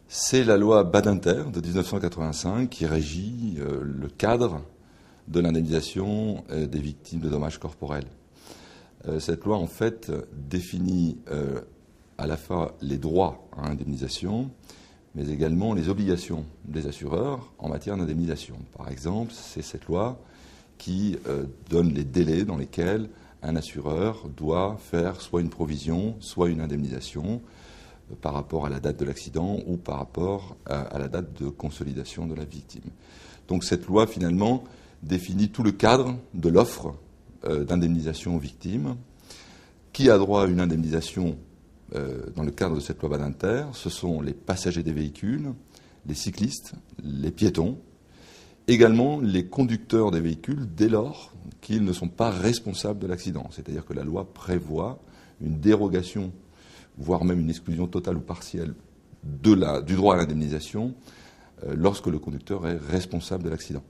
C'est la loi Badinter de 1985 qui régit le cadre de l'indemnisation des victimes de dommages corporels. Cette loi, en fait, définit à la fois les droits à indemnisation, mais également les obligations des assureurs en matière d'indemnisation. Par exemple, c'est cette loi qui donne les délais dans lesquels un assureur doit faire soit une provision, soit une indemnisation par rapport à la date de l'accident ou par rapport à la date de consolidation de la victime. Donc cette loi, finalement, définit tout le cadre de l'offre d'indemnisation aux victimes. Qui a droit à une indemnisation dans le cadre de cette loi Badinter? Ce sont les passagers des véhicules, les cyclistes, les piétons, également les conducteurs des véhicules dès lors qu'ils ne sont pas responsables de l'accident. C'est-à-dire que la loi prévoit une dérogation, voire même une exclusion totale ou partielle du droit à l'indemnisation lorsque le conducteur est responsable de l'accident.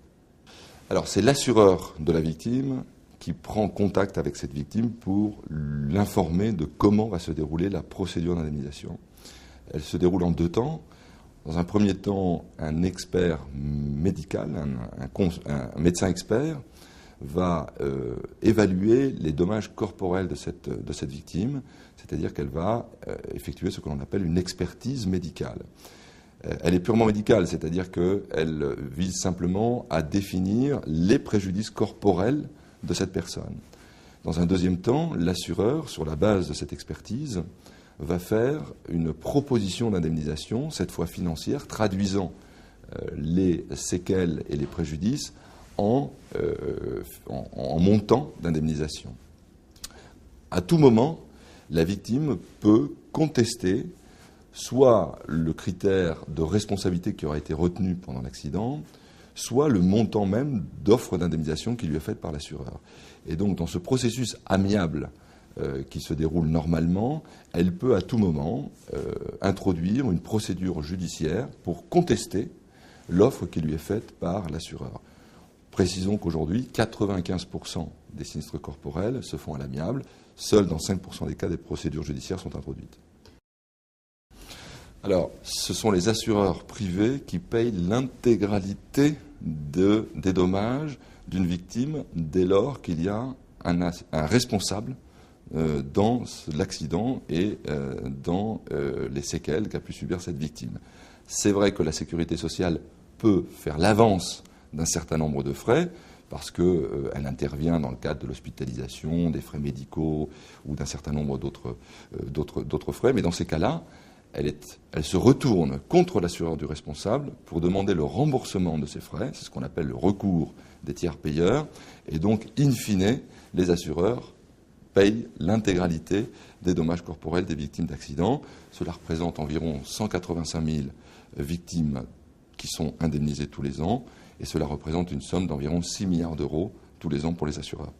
Alors c'est l'assureur de la victime qui prend contact avec cette victime pour l'informer de comment va se dérouler la procédure d'indemnisation. Elle se déroule en deux temps. Dans un premier temps, un expert médical, un médecin expert, va évaluer les dommages corporels de cette victime, c'est-à-dire qu'elle va effectuer ce que l'on appelle une expertise médicale. Elle est purement médicale, c'est-à-dire qu'elle vise simplement à définir les préjudices corporels de cette personne. Dans un deuxième temps, l'assureur, sur la base de cette expertise, va faire une proposition d'indemnisation, cette fois financière, traduisant les séquelles et les préjudices en montant d'indemnisation. À tout moment, la victime peut contester soit le critère de responsabilité qui aura été retenu pendant l'accident, soit le montant même d'offre d'indemnisation qui lui est faite par l'assureur. Et donc, dans ce processus amiable qui se déroule normalement, elle peut à tout moment introduire une procédure judiciaire pour contester l'offre qui lui est faite par l'assureur. Précisons qu'aujourd'hui, 95% des sinistres corporels se font à l'amiable. Seuls dans 5% des cas, des procédures judiciaires sont introduites. Alors, ce sont les assureurs privés qui payent l'intégralité des dommages d'une victime dès lors qu'il y a un responsable dans l'accident et dans les séquelles qu'a pu subir cette victime. C'est vrai que la sécurité sociale peut faire l'avance d'un certain nombre de frais parce qu'elle intervient dans le cadre de l'hospitalisation, des frais médicaux ou d'un certain nombre d'autres frais, mais dans ces cas-là, elle se retourne contre l'assureur du responsable pour demander le remboursement de ces frais, c'est ce qu'on appelle le recours des tiers payeurs, et donc, in fine, les assureurs payent l'intégralité des dommages corporels des victimes d'accidents. Cela représente environ 185 000 victimes qui sont indemnisées tous les ans, et cela représente une somme d'environ 6 milliards d'euros tous les ans pour les assureurs.